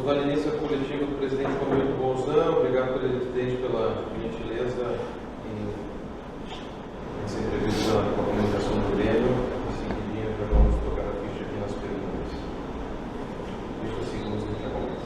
Vamos dar início à coletiva do presidente Romildo Bolzan. Obrigado, presidente, pela gentileza em essa entrevista com a comunicação do Grêmio. Em seguida, já vamos tocar a ficha aqui nas perguntas. Deixa segundos que já começa.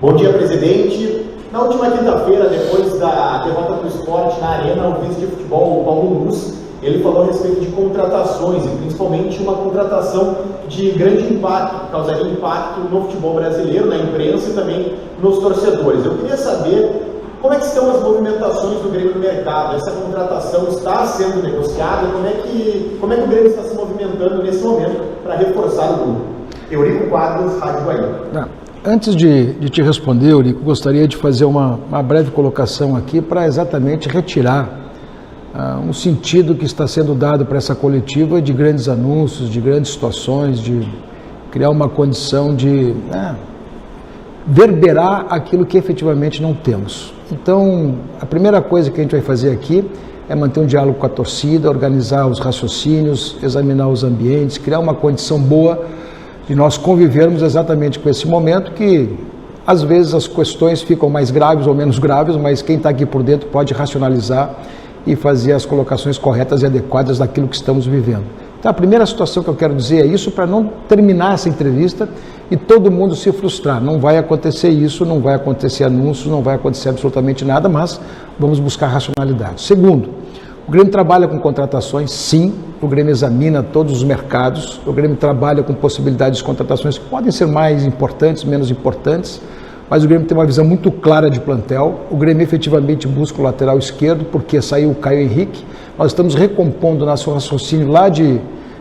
Bom dia, presidente. Na última quinta-feira, depois da derrota do Sport na Arena, o vice de futebol, o Paulo Nunes, ele falou a respeito de contratações e principalmente uma contratação de grande impacto, que causaria impacto no futebol brasileiro, na imprensa e também nos torcedores. Eu queria saber como é que estão as movimentações do Grêmio no mercado. Essa contratação está sendo negociada? Como é que o Grêmio está se movimentando nesse momento para reforçar o grupo? Eurico Quadros, Rádio Bahia. Antes de te responder, Eurico, gostaria de fazer uma breve colocação aqui para exatamente retirar um sentido que está sendo dado para essa coletiva de grandes anúncios, de grandes situações, de criar uma condição de verberar aquilo que efetivamente não temos. Então, a primeira coisa que a gente vai fazer aqui é manter um diálogo com a torcida, organizar os raciocínios, examinar os ambientes, criar uma condição boa de nós convivermos exatamente com esse momento que, às vezes, as questões ficam mais graves ou menos graves, mas quem está aqui por dentro pode racionalizar e fazer as colocações corretas e adequadas daquilo que estamos vivendo. Então, a primeira situação que eu quero dizer é isso, para não terminar essa entrevista e todo mundo se frustrar. Não vai acontecer isso, não vai acontecer anúncios, não vai acontecer absolutamente nada, mas vamos buscar racionalidade. Segundo, o Grêmio trabalha com contratações, sim. O Grêmio examina todos os mercados. O Grêmio trabalha com possibilidades de contratações que podem ser mais importantes, menos importantes, mas o Grêmio tem uma visão muito clara de plantel. O Grêmio efetivamente busca o lateral esquerdo, porque saiu o Caio Henrique. Nós estamos recompondo nosso raciocínio lá de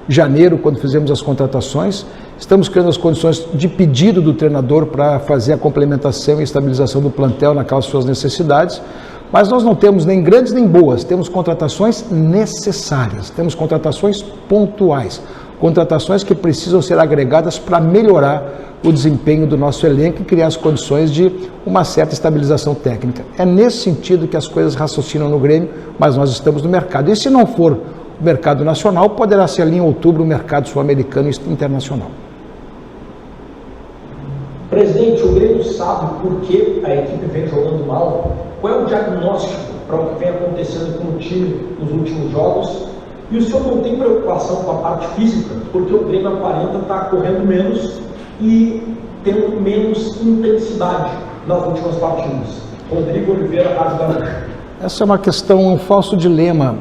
janeiro, quando fizemos as contratações. Estamos criando as condições de pedido do treinador para fazer a complementação e estabilização do plantel naquelas suas necessidades. Mas nós não temos nem grandes nem boas, temos contratações necessárias, temos contratações pontuais, contratações que precisam ser agregadas para melhorar o desempenho do nosso elenco e criar as condições de uma certa estabilização técnica. É nesse sentido que as coisas raciocinam no Grêmio, mas nós estamos no mercado. E se não for o mercado nacional, poderá ser ali em outubro o mercado sul-americano e internacional. Presidente, o Grêmio sabe por que a equipe vem jogando mal? Qual é o diagnóstico para o que vem acontecendo com o time nos últimos jogos? E o senhor não tem preocupação com a parte física? Porque o Grêmio aparenta estar correndo menos e tendo menos intensidade nas últimas partidas. Rodrigo Oliveira, Rádio Gaúcha. Essa é uma questão, um falso dilema,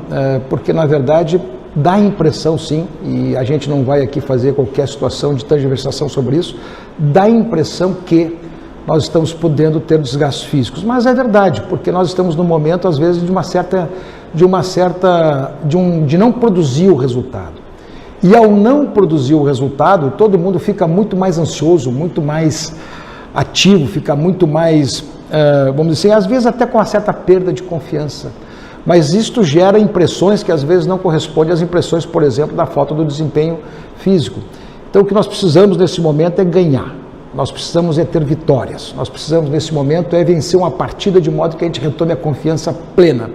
porque na verdade dá a impressão, sim, e a gente não vai aqui fazer qualquer situação de tergiversação sobre isso, dá a impressão que nós estamos podendo ter desgastes físicos, mas é verdade, porque nós estamos no momento, às vezes, de não produzir o resultado. E ao não produzir o resultado, todo mundo fica muito mais ansioso, muito mais ativo, fica muito mais, vamos dizer assim, às vezes até com uma certa perda de confiança. Mas isto gera impressões que às vezes não correspondem às impressões, por exemplo, da falta do desempenho físico. Então o que nós precisamos nesse momento é ganhar, nós precisamos é ter vitórias, nós precisamos nesse momento é vencer uma partida de modo que a gente retome a confiança plena.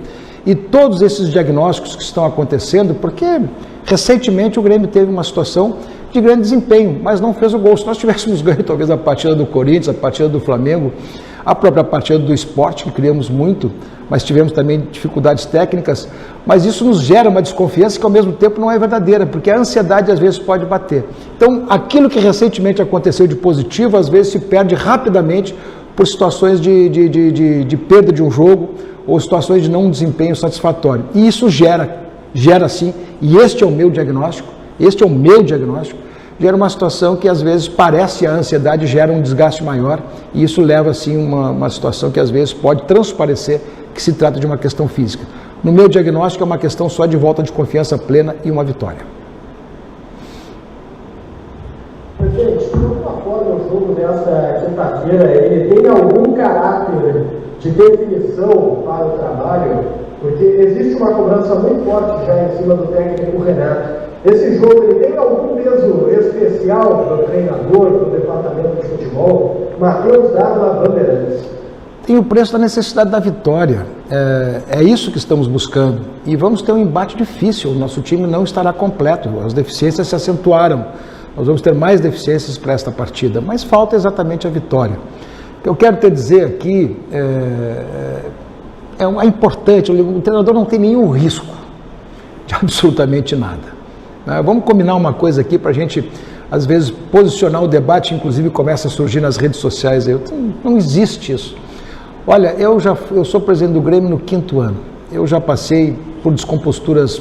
E todos esses diagnósticos que estão acontecendo, porque recentemente o Grêmio teve uma situação de grande desempenho, mas não fez o gol. Se nós tivéssemos ganho talvez a partida do Corinthians, a partida do Flamengo, a própria partida do Sport, que criamos muito, mas tivemos também dificuldades técnicas, mas isso nos gera uma desconfiança que ao mesmo tempo não é verdadeira, porque a ansiedade às vezes pode bater. Então, aquilo que recentemente aconteceu de positivo, às vezes se perde rapidamente por situações de perda de um jogo ou situações de não desempenho satisfatório. E isso gera sim, e este é o meu diagnóstico, gera uma situação que às vezes parece a ansiedade, gera um desgaste maior, e isso leva assim uma situação que às vezes pode transparecer que se trata de uma questão física. No meu diagnóstico é uma questão só de volta de confiança plena e uma vitória. Gente, de alguma forma o jogo desta quinta-feira, ele tem algum caráter de definição para o trabalho? Porque existe uma cobrança muito forte já em cima do técnico Renato. Esse jogo ele tem algum peso especial para o treinador, para o departamento de futebol? Matheus Dávila, Bandeirantes. tem o preço da necessidade da vitória. É isso que estamos buscando. E vamos ter um embate difícil. O nosso time não estará completo. As deficiências se acentuaram. Nós vamos ter mais deficiências para esta partida. Mas falta exatamente a vitória. O que eu quero te dizer aqui é importante. O treinador não tem nenhum risco de absolutamente nada. Vamos combinar uma coisa aqui para a gente, às vezes, posicionar o debate, inclusive começa a surgir nas redes sociais. Não existe isso. Olha, eu sou presidente do Grêmio no 5º ano. Eu já passei por descomposturas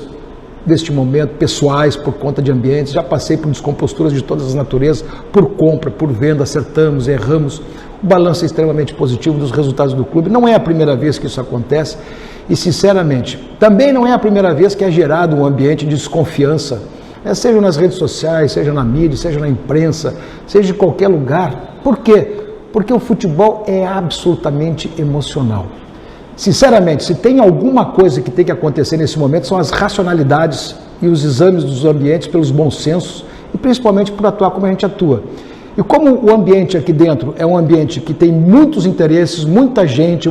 deste momento, pessoais, por conta de ambientes, já passei por descomposturas de todas as naturezas, por compra, por venda, acertamos, erramos. O balanço é extremamente positivo dos resultados do clube. Não é a primeira vez que isso acontece e, sinceramente, também não é a primeira vez que é gerado um ambiente de desconfiança, seja nas redes sociais, seja na mídia, seja na imprensa, seja em qualquer lugar. Por quê? Porque o futebol é absolutamente emocional. Sinceramente, se tem alguma coisa que tem que acontecer nesse momento, são as racionalidades e os exames dos ambientes pelos bons sensos e principalmente por atuar como a gente atua. E como o ambiente aqui dentro é um ambiente que tem muitos interesses, muita gente,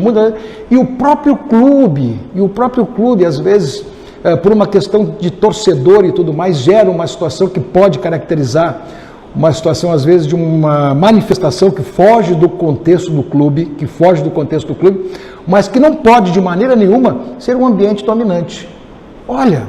e o próprio clube, às vezes, por uma questão de torcedor e tudo mais, gera uma situação que pode caracterizar uma situação, às vezes, de uma manifestação que foge do contexto do clube, mas que não pode, de maneira nenhuma, ser um ambiente dominante. Olha,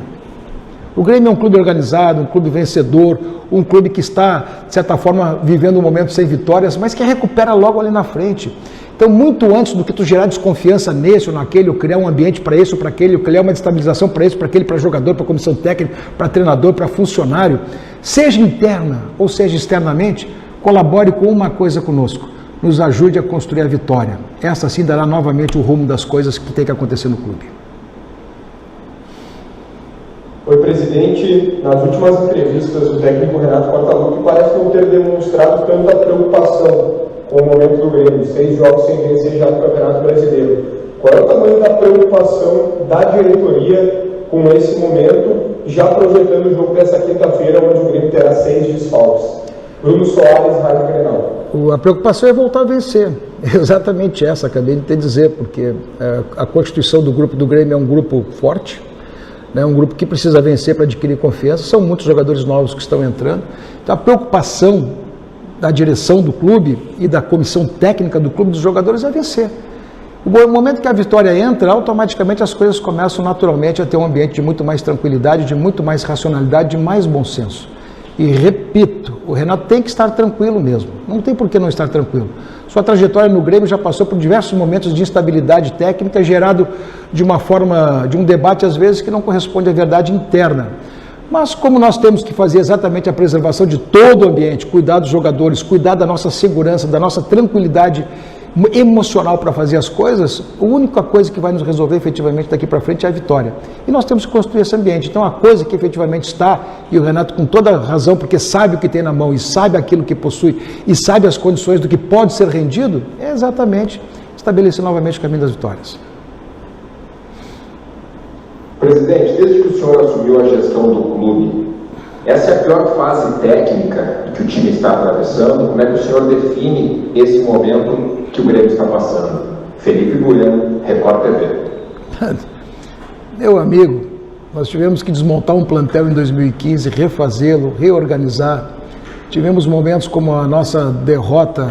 o Grêmio é um clube organizado, um clube vencedor, um clube que está, de certa forma, vivendo um momento sem vitórias, mas que recupera logo ali na frente. Então, muito antes do que tu gerar desconfiança nesse ou naquele, ou criar um ambiente para esse ou para aquele, ou criar uma destabilização para esse, para aquele, para jogador, para comissão técnica, para treinador, para funcionário, seja interna ou seja externamente, colabore com uma coisa conosco, nos ajude a construir a vitória. Essa sim dará novamente o rumo das coisas que tem que acontecer no clube. Oi, presidente. Nas últimas entrevistas, o técnico Renato Portaluppi parece não ter demonstrado tanta preocupação com o momento do Grêmio, 6 jogos sem vencer já no Campeonato Brasileiro. Qual é o tamanho da preocupação da diretoria com esse momento, já projetando o jogo dessa quinta-feira, onde o Grêmio terá 6 desfalques? Bruno Soares, Rádio Grenal. A preocupação é voltar a vencer. É exatamente essa, acabei de te dizer, porque a constituição do grupo do Grêmio é um grupo forte, um grupo que precisa vencer para adquirir confiança. São muitos jogadores novos que estão entrando. Então a preocupação da direção do clube e da comissão técnica do clube dos jogadores é vencer. No momento que a vitória entra, automaticamente as coisas começam naturalmente a ter um ambiente de muito mais tranquilidade, de muito mais racionalidade, de mais bom senso. E repito, o Renato tem que estar tranquilo mesmo, não tem por que não estar tranquilo. Sua trajetória no Grêmio já passou por diversos momentos de instabilidade técnica, gerado de uma forma, de um debate às vezes que não corresponde à verdade interna. Mas como nós temos que fazer exatamente a preservação de todo o ambiente, cuidar dos jogadores, cuidar da nossa segurança, da nossa tranquilidade emocional para fazer as coisas, a única coisa que vai nos resolver efetivamente daqui para frente é a vitória. E nós temos que construir esse ambiente. Então a coisa que efetivamente está, e o Renato com toda razão, porque sabe o que tem na mão e sabe aquilo que possui e sabe as condições do que pode ser rendido, é exatamente estabelecer novamente o caminho das vitórias. Presidente, desde que o senhor assumiu a gestão do clube, essa é a pior fase técnica que o time está atravessando? Como é que o senhor define esse momento que o Grêmio está passando? Felipe Bueno, Record TV. Meu amigo, nós tivemos que desmontar um plantel em 2015, refazê-lo, reorganizar. Tivemos momentos como a nossa derrota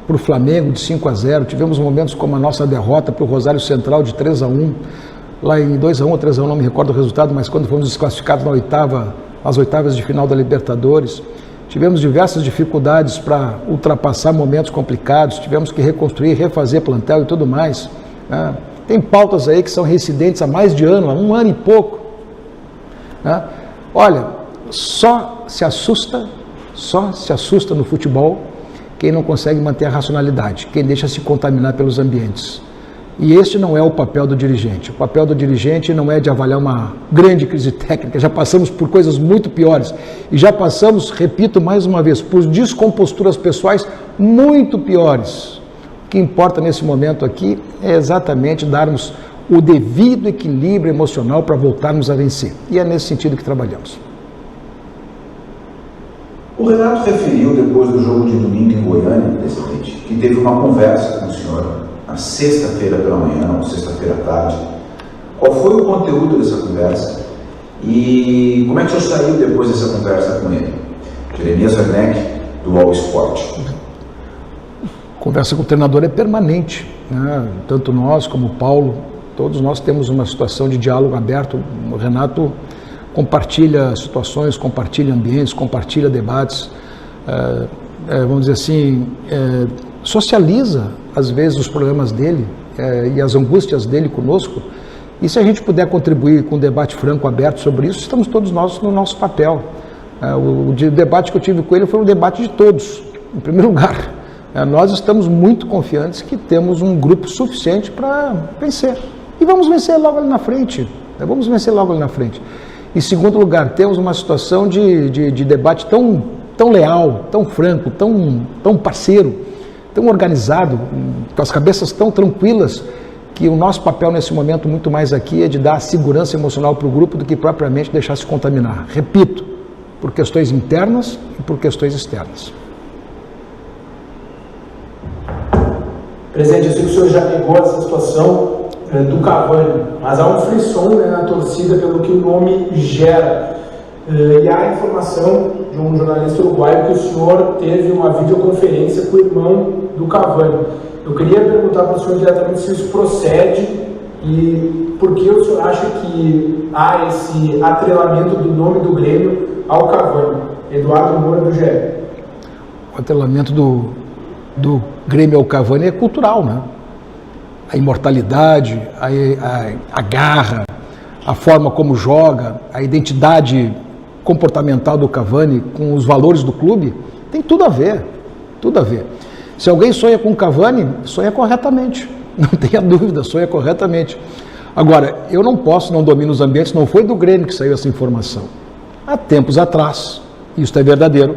para o Flamengo de 5-0, tivemos momentos como a nossa derrota para o Rosário Central de 3-1, lá em 2-1 ou 3-1, não me recordo o resultado, mas quando fomos desclassificados às oitavas de final da Libertadores, tivemos diversas dificuldades para ultrapassar momentos complicados, tivemos que reconstruir, refazer plantel e tudo mais. Tem pautas aí que são reincidentes há mais de ano, há 1 ano e pouco. Olha, só se assusta no futebol quem não consegue manter a racionalidade, quem deixa se contaminar pelos ambientes. E este não é o papel do dirigente. O papel do dirigente não é de avaliar uma grande crise técnica. Já passamos por coisas muito piores. E já passamos, repito mais uma vez, por descomposturas pessoais muito piores. O que importa nesse momento aqui é exatamente darmos o devido equilíbrio emocional para voltarmos a vencer. E é nesse sentido que trabalhamos. O Renato referiu, depois do jogo de domingo em Goiânia, presidente, que teve uma conversa com o senhor na sexta-feira pela manhã ou sexta-feira à tarde. Qual foi o conteúdo dessa conversa e como é que o senhor saiu depois dessa conversa com ele? Jeremias Werneck, do All Sport. Conversa com o treinador é permanente, né? Tanto nós como o Paulo, todos nós temos uma situação de diálogo aberto. O Renato compartilha situações, compartilha ambientes, compartilha debates, vamos dizer assim, socializa às vezes os problemas dele e as angústias dele conosco. E se a gente puder contribuir com um debate franco, aberto sobre isso, estamos todos nós no nosso papel. O debate que eu tive com ele foi um debate de todos, em primeiro lugar. Nós estamos muito confiantes que temos um grupo suficiente para vencer. E vamos vencer logo ali na frente. Vamos vencer logo ali na frente. Em segundo lugar, temos uma situação de debate tão leal, tão franco, tão parceiro, tão organizado, com as cabeças tão tranquilas, que o nosso papel nesse momento, muito mais aqui, é de dar segurança emocional para o grupo do que propriamente deixar se contaminar. Repito, por questões internas e por questões externas. Presidente, eu sei que o senhor já pegou essa situação do Cavani, mas há um frisson, né, na torcida pelo que o nome gera. E há a informação de um jornalista uruguaio que o senhor teve uma videoconferência com o irmão do Cavani. Eu queria perguntar para o senhor diretamente se isso procede e por que o senhor acha que há esse atrelamento do nome do Grêmio ao Cavani. Eduardo Moura, do GE. O atrelamento do Grêmio ao Cavani é cultural, né? A imortalidade, a garra, a forma como joga, a identidade comportamental do Cavani com os valores do clube, tem tudo a ver, tudo a ver. Se alguém sonha com o Cavani, sonha corretamente, não tenha dúvida, sonha corretamente. Agora, eu não domino os ambientes, não foi do Grêmio que saiu essa informação. Há tempos atrás, isso é verdadeiro,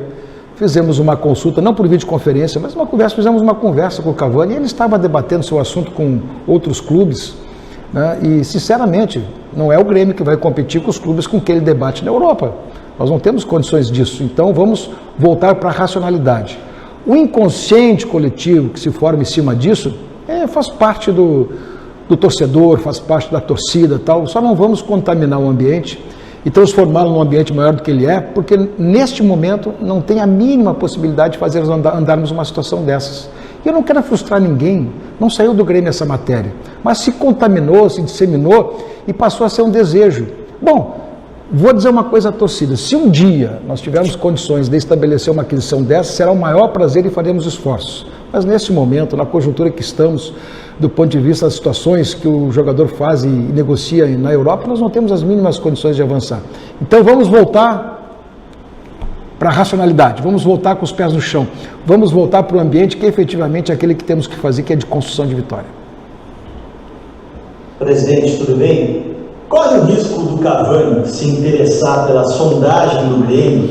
fizemos uma consulta, não por videoconferência, mas fizemos uma conversa com o Cavani, e ele estava debatendo seu assunto com outros clubes, né? E, sinceramente, não é o Grêmio que vai competir com os clubes com que ele debate na Europa. Nós não temos condições disso, então vamos voltar para a racionalidade. O inconsciente coletivo que se forma em cima disso faz parte do torcedor, faz parte da torcida, tal. Só não vamos contaminar o ambiente e transformá-lo num ambiente maior do que ele é, porque neste momento não tem a mínima possibilidade de fazer andarmos numa situação dessas. E eu não quero frustrar ninguém, não saiu do Grêmio essa matéria, mas se contaminou, se disseminou e passou a ser um desejo. Bom, vou dizer uma coisa à torcida, se um dia nós tivermos condições de estabelecer uma aquisição dessa, será o maior prazer e faremos esforços. Mas nesse momento, na conjuntura que estamos, do ponto de vista das situações que o jogador faz e negocia na Europa, nós não temos as mínimas condições de avançar. Então vamos voltar para a racionalidade, vamos voltar com os pés no chão, vamos voltar para o ambiente que efetivamente é aquele que temos que fazer, que é de construção de vitória. Presidente, tudo bem? Corre o risco do Cavani se interessar pela sondagem do Grêmio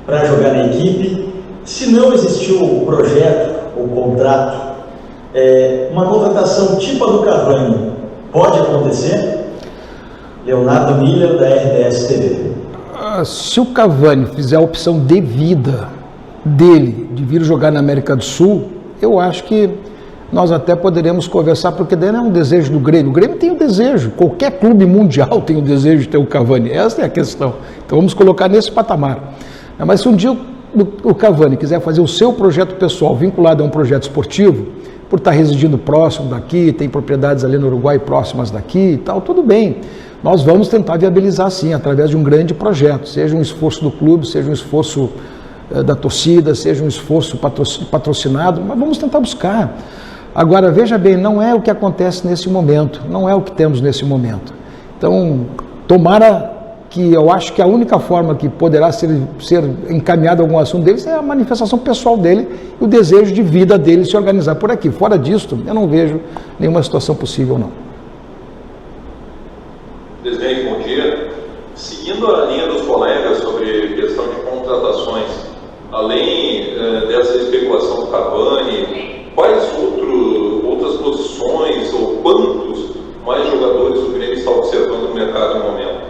para jogar na equipe? Se não existiu o projeto, o contrato, uma contratação tipo a do Cavani pode acontecer? Leonardo Miller, da RDS TV. Se o Cavani fizer a opção de vida dele de vir jogar na América do Sul, eu acho que nós até poderemos conversar, porque daí não é um desejo do Grêmio. O Grêmio tem o desejo, qualquer clube mundial tem o desejo de ter o Cavani, essa é a questão. Então vamos colocar nesse patamar. Mas se um dia o Cavani quiser fazer o seu projeto pessoal vinculado a um projeto esportivo, por estar residindo próximo daqui, tem propriedades ali no Uruguai próximas daqui e tal, tudo bem. Nós vamos tentar viabilizar sim, através de um grande projeto, seja um esforço do clube, seja um esforço da torcida, seja um esforço patrocinado, mas vamos tentar buscar. Agora, veja bem, não é o que acontece nesse momento, não é o que temos nesse momento. Então, tomara que eu acho que a única forma que poderá ser encaminhado algum assunto deles é a manifestação pessoal dele e o desejo de vida dele se organizar por aqui. Fora disto, eu não vejo nenhuma situação possível, não. Presidente, bom dia. Seguindo a linha dos colegas sobre questão de contratações, além dessa especulação do Cavani, quais outras posições ou quantos mais jogadores o Grêmio está observando no mercado no momento?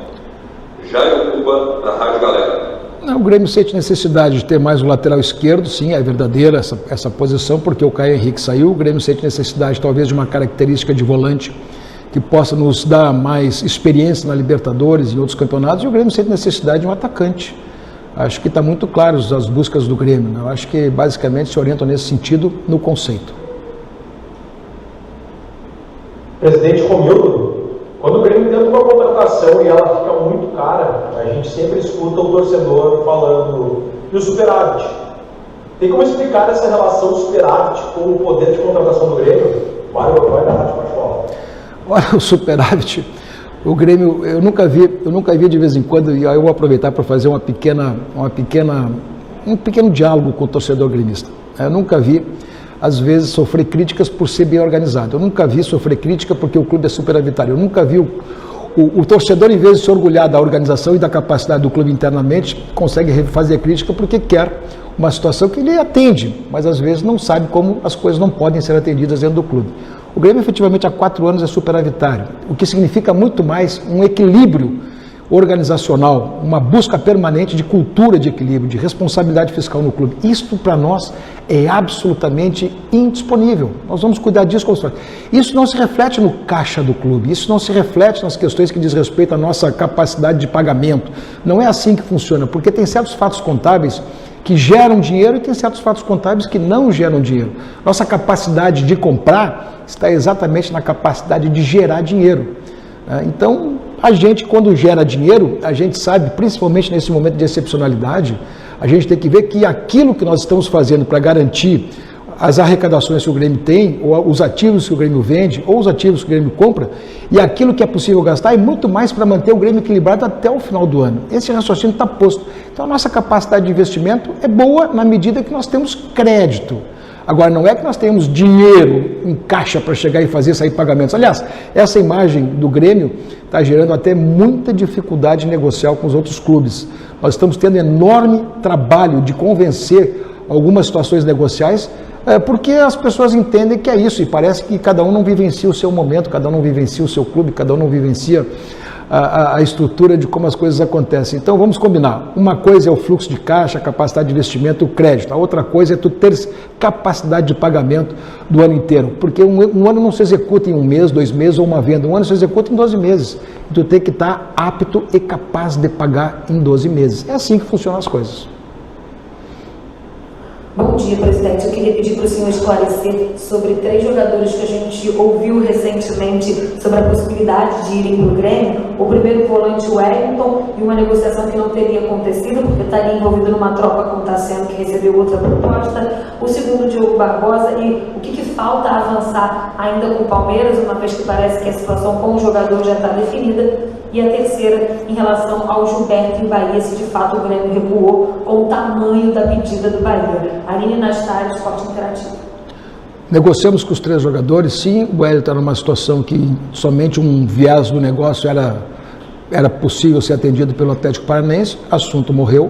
Jairo Cuba, da Rádio Galera. O Grêmio sente necessidade de ter mais o lateral esquerdo, sim, é verdadeira essa posição, porque o Caio Henrique saiu. O Grêmio sente necessidade talvez de uma característica de volante que possa nos dar mais experiência na Libertadores e em outros campeonatos, e o Grêmio sente necessidade de um atacante. Acho que está muito claro as buscas do Grêmio, né? Eu acho que basicamente se orientam nesse sentido no conceito. Presidente Romildo, quando o Grêmio tenta uma contratação e ela fica muito cara, a gente sempre escuta o torcedor falando e o superávit. Tem como explicar essa relação superávit com o poder de contratação do Grêmio? Vai da Rádio Pachola. Olha, o superávit, o Grêmio, eu nunca vi de vez em quando, e eu vou aproveitar para fazer um pequeno diálogo com o torcedor gremista. Eu nunca vi, às vezes, sofrer críticas por ser bem organizado. Eu nunca vi sofrer crítica porque o clube é superavitário. Eu nunca vi o torcedor, em vez de se orgulhar da organização e da capacidade do clube internamente, consegue fazer crítica porque quer uma situação que ele atende, mas às vezes não sabe como as coisas não podem ser atendidas dentro do clube. O Grêmio, efetivamente, há 4 anos é superavitário, o que significa muito mais um equilíbrio organizacional, uma busca permanente de cultura de equilíbrio, de responsabilidade fiscal no clube. Isto, para nós, é absolutamente indisponível. Nós vamos cuidar disso como se... Isso não se reflete no caixa do clube, isso não se reflete nas questões que diz respeito à nossa capacidade de pagamento. Não é assim que funciona, porque tem certos fatos contábeis que geram dinheiro e tem certos fatos contábeis que não geram dinheiro. Nossa capacidade de comprar está exatamente na capacidade de gerar dinheiro. Então, a gente, quando gera dinheiro, a gente sabe, principalmente nesse momento de excepcionalidade, a gente tem que ver que aquilo que nós estamos fazendo para garantir as arrecadações que o Grêmio tem, ou os ativos que o Grêmio vende, ou os ativos que o Grêmio compra, e aquilo que é possível gastar, é muito mais para manter o Grêmio equilibrado até o final do ano. Esse raciocínio está posto. Então, a nossa capacidade de investimento é boa na medida que nós temos crédito. Agora, não é que nós tenhamos dinheiro em caixa para chegar e fazer sair pagamentos. Aliás, essa imagem do Grêmio está gerando até muita dificuldade negocial com os outros clubes. Nós estamos tendo enorme trabalho de convencer algumas situações negociais, porque as pessoas entendem que é isso, e parece que cada um não vivencia o seu momento, cada um não vivencia o seu clube, cada um não vivencia a estrutura de como as coisas acontecem. Então vamos combinar, uma coisa é o fluxo de caixa, a capacidade de investimento, o crédito, a outra coisa é tu ter capacidade de pagamento do ano inteiro, porque um ano não se executa em 1 mês, 2 meses ou uma venda, um ano se executa em 12 meses, e tu tem que estar apto e capaz de pagar em 12 meses. É assim que funcionam as coisas. Bom dia, presidente. Eu queria pedir para o senhor esclarecer sobre 3 jogadores que a gente ouviu recentemente sobre a possibilidade de irem para o Grêmio. O primeiro volante, o Wellington, e uma negociação que não teria acontecido, porque estaria envolvido numa troca com o Tassiano, que recebeu outra proposta. O segundo, o Diogo Barbosa, e o que falta avançar ainda com o Palmeiras, uma vez que parece que a situação com o jogador já está definida. E a terceira, em relação ao Gilberto e Bahia, se de fato o Grêmio recuou com o tamanho da pedida do Bahia. Aline Nastari, Esporte Interativo. Negociamos com os 3 jogadores, sim. O Wellington era numa situação que somente um viés do negócio era possível ser atendido pelo Atlético Paranaense. Assunto morreu.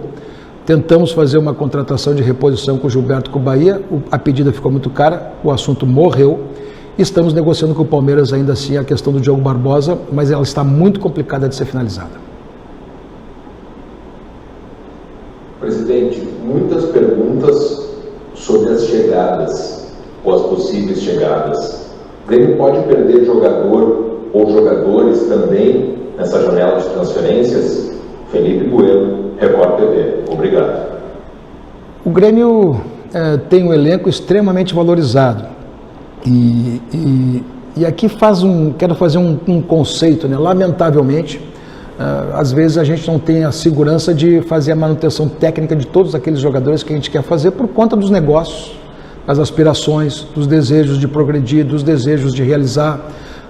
Tentamos fazer uma contratação de reposição com o Gilberto e com o Bahia. A pedida ficou muito cara, o assunto morreu. Estamos negociando com o Palmeiras ainda assim a questão do Diogo Barbosa, mas ela está muito complicada de ser finalizada. Presidente, muitas perguntas sobre as chegadas, ou as possíveis chegadas. O Grêmio pode perder jogador ou jogadores também nessa janela de transferências? Felipe Bueno, Record TV. Obrigado. O Grêmio tem um elenco extremamente valorizado. E aqui quero fazer um conceito, né? Lamentavelmente, às vezes a gente não tem a segurança de fazer a manutenção técnica de todos aqueles jogadores que a gente quer fazer por conta dos negócios, das aspirações, dos desejos de progredir, dos desejos de realizar,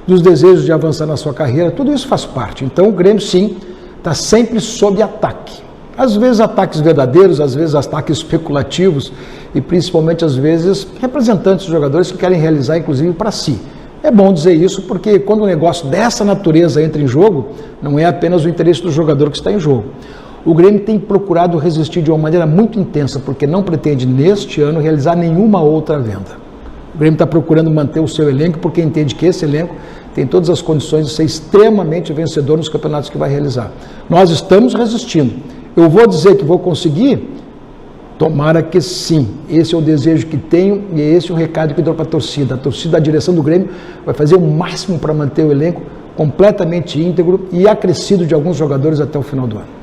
dos desejos de avançar na sua carreira. Tudo isso faz parte. Então o Grêmio, sim, está sempre sob ataque. Às vezes ataques verdadeiros, às vezes ataques especulativos e principalmente às vezes representantes dos jogadores que querem realizar inclusive para si. É bom dizer isso porque quando um negócio dessa natureza entra em jogo, não é apenas o interesse do jogador que está em jogo. O Grêmio tem procurado resistir de uma maneira muito intensa porque não pretende neste ano realizar nenhuma outra venda. O Grêmio está procurando manter o seu elenco porque entende que esse elenco tem todas as condições de ser extremamente vencedor nos campeonatos que vai realizar. Nós estamos resistindo. Eu vou dizer que vou conseguir? Tomara que sim. Esse é o desejo que tenho e esse é o recado que eu dou para a torcida. A torcida, a direção do Grêmio vai fazer o máximo para manter o elenco completamente íntegro e acrescido de alguns jogadores até o final do ano.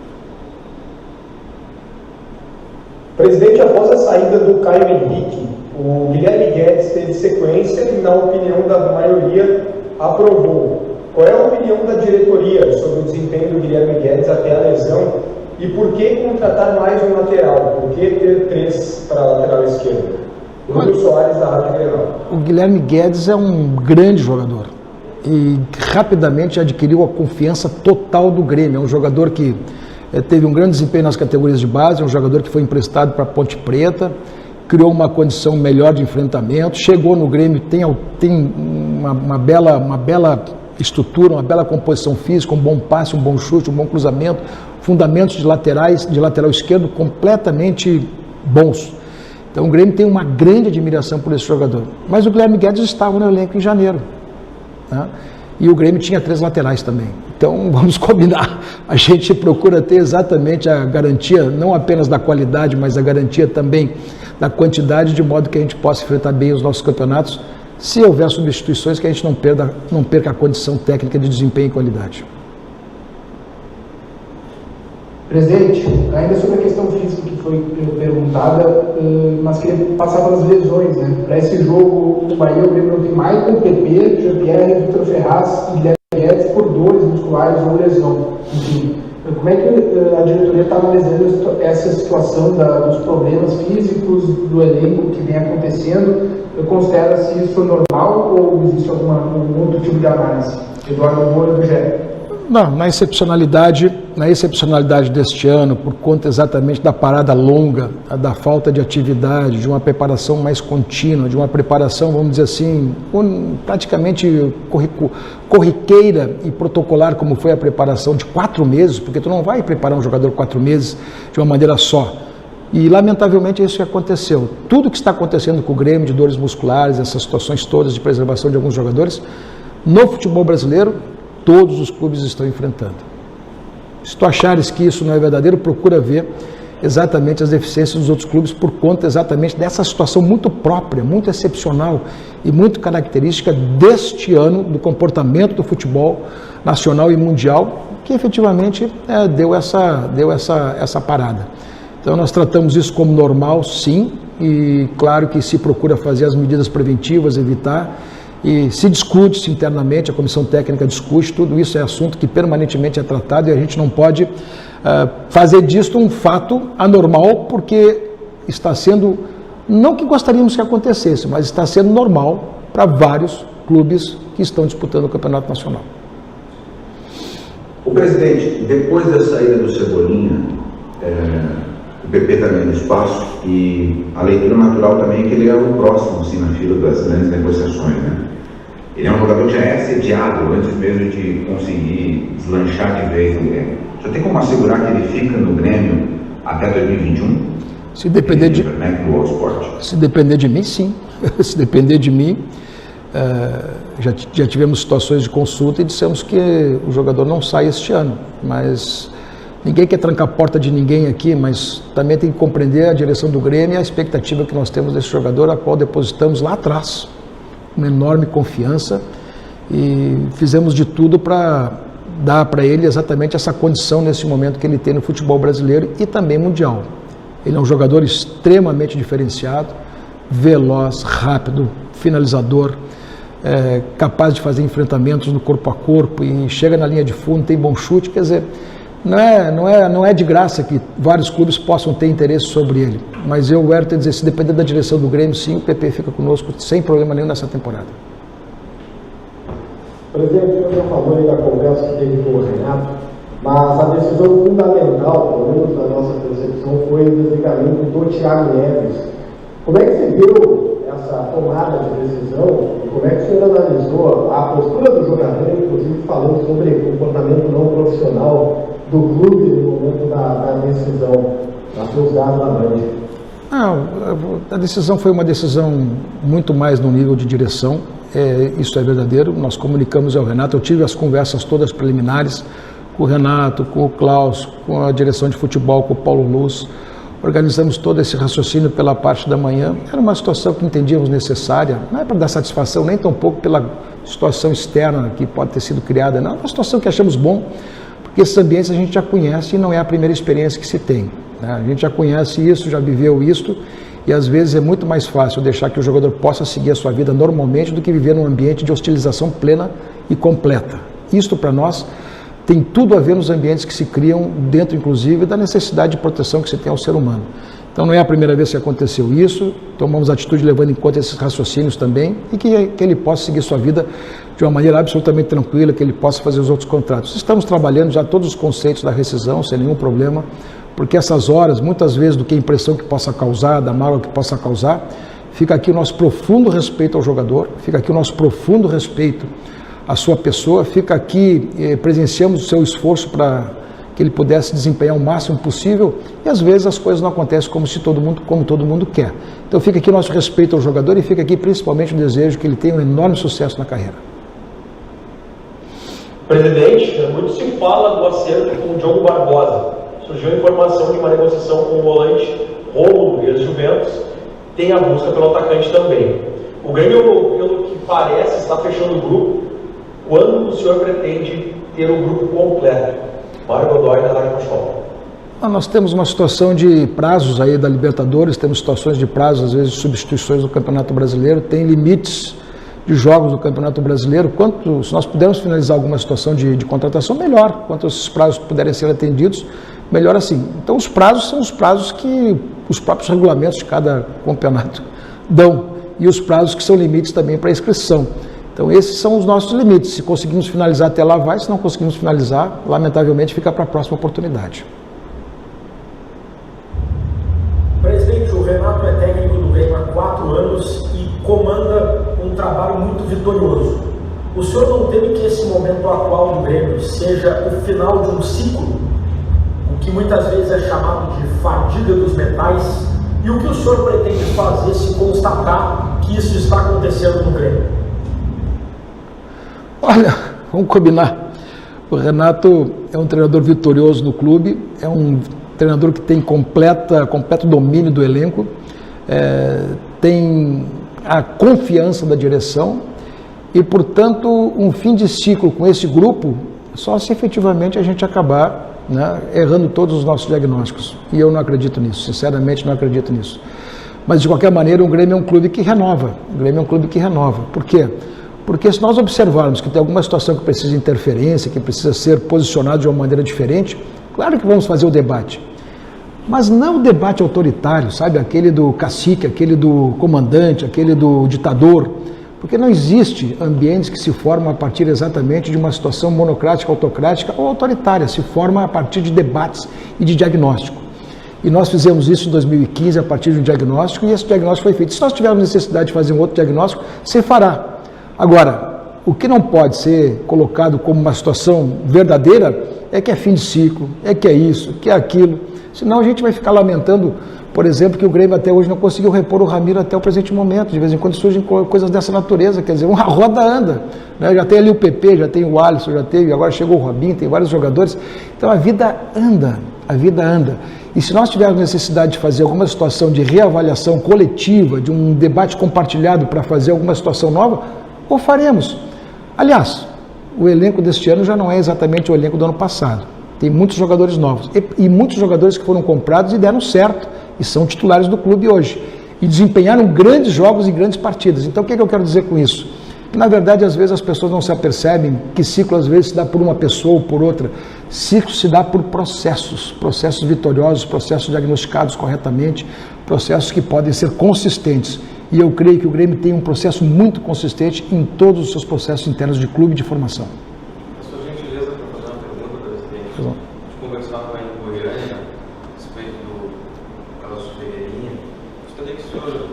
Presidente, após a saída do Caio Henrique, o Guilherme Guedes teve sequência e, na opinião da maioria, aprovou. Qual é a opinião da diretoria sobre o desempenho do Guilherme Guedes até a lesão e por que contratar mais um lateral? Por que ter 3 para a lateral esquerda? Bruno Soares, da Rádio Grenal. O Guilherme Guedes é um grande jogador e rapidamente adquiriu a confiança total do Grêmio. É um jogador que teve um grande desempenho nas categorias de base, é um jogador que foi emprestado para a Ponte Preta, criou uma condição melhor de enfrentamento, chegou no Grêmio, tem uma bela estrutura, uma bela composição física, um bom passe, um bom chute, um bom cruzamento, fundamentos de lateral esquerdo completamente bons. Então o Grêmio tem uma grande admiração por esse jogador. Mas o Guilherme Guedes estava no elenco em janeiro, né? E o Grêmio tinha 3 laterais também. Então vamos combinar, a gente procura ter exatamente a garantia, não apenas da qualidade, mas a garantia também da quantidade, de modo que a gente possa enfrentar bem os nossos campeonatos, se houver substituições, que a gente não perca a condição técnica de desempenho e qualidade. Presidente, ainda sobre a questão física que foi perguntada, mas queria passar pelas lesões, né? Para esse jogo, o Bahia, o Grêmio não tem Maicon, PP, Jean-Pierre, Vitor Ferraz e Guilherme Guedes por dores musculares ou lesão. Enfim, como é que a diretoria está analisando essa situação dos problemas físicos do elenco que vem acontecendo? Considera-se isso normal ou existe algum outro tipo de análise? Eduardo Moura, do GE. Não, na excepcionalidade deste ano, por conta exatamente da parada longa, da falta de atividade, de uma preparação mais contínua, de uma preparação, vamos dizer assim, praticamente corriqueira e protocolar, como foi a preparação de 4 meses, porque tu não vai preparar um jogador 4 meses de uma maneira só. E, lamentavelmente, é isso que aconteceu. Tudo que está acontecendo com o Grêmio, de dores musculares, essas situações todas de preservação de alguns jogadores, no futebol brasileiro, todos os clubes estão enfrentando. Se tu achares que isso não é verdadeiro, procura ver exatamente as deficiências dos outros clubes por conta exatamente dessa situação muito própria, muito excepcional e muito característica deste ano, do comportamento do futebol nacional e mundial, que efetivamente deu essa parada. Então nós tratamos isso como normal, sim, e claro que se procura fazer as medidas preventivas, evitar. E se discute-se internamente, a comissão técnica discute, tudo isso é assunto que permanentemente é tratado e a gente não pode fazer disto um fato anormal, porque está sendo, não que gostaríamos que acontecesse, mas está sendo normal para vários clubes que estão disputando o Campeonato Nacional. O presidente, depois da saída do Cebolinha, o PP está ganhando espaço e a leitura natural também é que ele é o próximo assim, na fila das grandes negociações, né? Ele é um jogador que já é sediado antes mesmo de conseguir deslanchar de vez no Grêmio. Já tem como assegurar que ele fica no Grêmio até 2021? Se depender de mim, sim. Se depender de mim, já tivemos situações de consulta e dissemos que o jogador não sai este ano, mas ninguém quer trancar a porta de ninguém aqui, mas também tem que compreender a direção do Grêmio e a expectativa que nós temos desse jogador, a qual depositamos lá atrás uma enorme confiança e fizemos de tudo para dar para ele exatamente essa condição nesse momento que ele tem no futebol brasileiro e também mundial. Ele é um jogador extremamente diferenciado, veloz, rápido, finalizador, capaz de fazer enfrentamentos no corpo a corpo e chega na linha de fundo, tem bom chute, quer dizer, não é de graça que vários clubes possam ter interesse sobre ele. Mas eu quero dizer, se depender da direção do Grêmio, sim, o PP fica conosco sem problema nenhum nessa temporada. Presidente, o senhor já falou aí da conversa que teve com o Renato, mas a decisão fundamental, pelo menos na nossa percepção, foi o desligamento do Thiago Neves. Como é que você viu essa tomada de decisão e como é que o senhor analisou a postura do jogador, inclusive falando sobre comportamento não profissional do clube no momento da decisão, das seus dados da Band? A decisão foi uma decisão muito mais no nível de direção, isso é verdadeiro, nós comunicamos ao Renato, eu tive as conversas todas preliminares com o Renato, com o Klaus, com a direção de futebol, com o Paulo Luz. Organizamos todo esse raciocínio pela parte da manhã. Era uma situação que entendíamos necessária, não é para dar satisfação nem tampouco pela situação externa que pode ter sido criada, não. É uma situação que achamos bom, porque esses ambientes a gente já conhece e não é a primeira experiência que se tem, né? A gente já conhece isso, já viveu isso, e às vezes é muito mais fácil deixar que o jogador possa seguir a sua vida normalmente do que viver num ambiente de hostilização plena e completa. Isto para nós tem tudo a ver nos ambientes que se criam dentro, inclusive, da necessidade de proteção que se tem ao ser humano. Então não é a primeira vez que aconteceu isso, tomamos atitude levando em conta esses raciocínios também e que ele possa seguir sua vida de uma maneira absolutamente tranquila, que ele possa fazer os outros contratos. Estamos trabalhando já todos os conceitos da rescisão, sem nenhum problema, porque essas horas, muitas vezes, do que a impressão que possa causar, da mágoa que possa causar, fica aqui o nosso profundo respeito ao jogador, fica aqui o nosso profundo respeito à sua pessoa, fica aqui, presenciamos o seu esforço para que ele pudesse desempenhar o máximo possível e às vezes as coisas não acontecem como todo mundo quer. Então fica aqui o nosso respeito ao jogador e fica aqui principalmente o desejo que ele tenha um enorme sucesso na carreira. Presidente, muito se fala do acerto com o Diogo Barbosa. Surgiu a informação de uma negociação com o volante Rômulo, ex-Juventus, tem a busca pelo atacante também. O Grêmio, pelo que parece, está fechando o grupo. Quando o senhor pretende ter o grupo completo? Mário Godoy, da Rádio Futebol. Nós temos uma situação de prazos aí da Libertadores, temos situações de prazos, às vezes, de substituições do Campeonato Brasileiro, tem limites de jogos do Campeonato Brasileiro. Se nós pudermos finalizar alguma situação de contratação, melhor. Quanto esses prazos puderem ser atendidos, melhor assim. Então, os prazos são os prazos que os próprios regulamentos de cada campeonato dão e os prazos que são limites também para inscrição. Então, esses são os nossos limites. Se conseguimos finalizar até lá, vai. Se não conseguimos finalizar, lamentavelmente, fica para a próxima oportunidade. Presidente, o Renato é técnico do Grêmio há 4 anos e comanda um trabalho muito vitorioso. O senhor não teme que esse momento atual do Grêmio seja o final de um ciclo, o que muitas vezes é chamado de fadiga dos metais, e o que o senhor pretende fazer se constatar que isso está acontecendo no Grêmio? Olha, vamos combinar. O Renato é um treinador vitorioso no clube, é um treinador que tem completo domínio do elenco, tem a confiança da direção e, portanto, um fim de ciclo com esse grupo só se efetivamente a gente acabar, né, errando todos os nossos diagnósticos. E eu não acredito nisso, sinceramente não acredito nisso. Mas, de qualquer maneira, o Grêmio é um clube que renova. O Grêmio é um clube que renova. Por quê? Porque se nós observarmos que tem alguma situação que precisa de interferência, que precisa ser posicionado de uma maneira diferente, claro que vamos fazer o debate. Mas não o debate autoritário, sabe? Aquele do cacique, aquele do comandante, aquele do ditador. Porque não existe ambientes que se formam a partir exatamente de uma situação monocrática, autocrática ou autoritária. Se forma a partir de debates e de diagnóstico. E nós fizemos isso em 2015 a partir de um diagnóstico e esse diagnóstico foi feito. Se nós tivermos necessidade de fazer um outro diagnóstico, se fará. Agora, o que não pode ser colocado como uma situação verdadeira é que é fim de ciclo, é que é isso, que é aquilo. Senão a gente vai ficar lamentando, por exemplo, que o Grêmio até hoje não conseguiu repor o Ramiro até o presente momento. De vez em quando surgem coisas dessa natureza, quer dizer, uma roda anda. Né? Já tem ali o PP, já tem o Alisson, já teve, agora chegou o Robinho, tem vários jogadores. Então a vida anda, a vida anda. E se nós tivermos necessidade de fazer alguma situação de reavaliação coletiva, de um debate compartilhado para fazer alguma situação nova, o faremos. Aliás, o elenco deste ano já não é exatamente o elenco do ano passado. Tem muitos jogadores novos e muitos jogadores que foram comprados e deram certo e são titulares do clube hoje e desempenharam grandes jogos e grandes partidas. Então, o que é que eu quero dizer com isso? Que, na verdade, às vezes as pessoas não se apercebem que ciclo às vezes se dá por uma pessoa ou por outra. Ciclo se dá por processos vitoriosos, processos diagnosticados corretamente, processos que podem ser consistentes. E eu creio que o Grêmio tem um processo muito consistente em todos os seus processos internos de clube de formação. A sua gentileza para fazer uma pergunta, presidente. A gente conversava em Goiânia a respeito do Carlos Ferreirinha. Gostaria que o senhor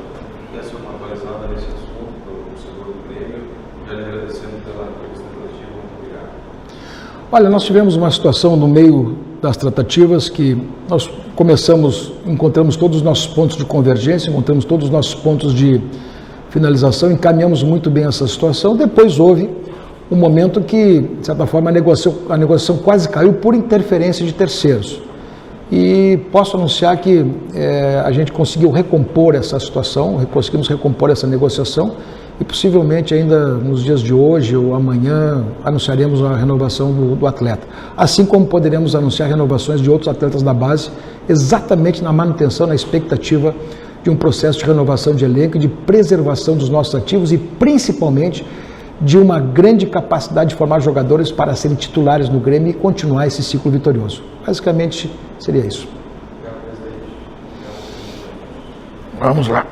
desse uma atualizada nesse assunto para o torcedor do Grêmio, já lhe agradecendo pela entrevista coletiva. Muito obrigado. Olha, nós tivemos uma situação no meio das tratativas que nós encontramos todos os nossos pontos de convergência, encontramos todos os nossos pontos de finalização, encaminhamos muito bem essa situação. Depois houve um momento que, de certa forma, a negociação quase caiu por interferência de terceiros. E posso anunciar que a gente conseguiu recompor essa situação, conseguimos recompor essa negociação e possivelmente ainda nos dias de hoje ou amanhã anunciaremos a renovação do atleta. Assim como poderemos anunciar renovações de outros atletas da base, exatamente na manutenção, na expectativa de um processo de renovação de elenco e de preservação dos nossos ativos e principalmente de uma grande capacidade de formar jogadores para serem titulares no Grêmio e continuar esse ciclo vitorioso. Basicamente seria isso. Vamos lá.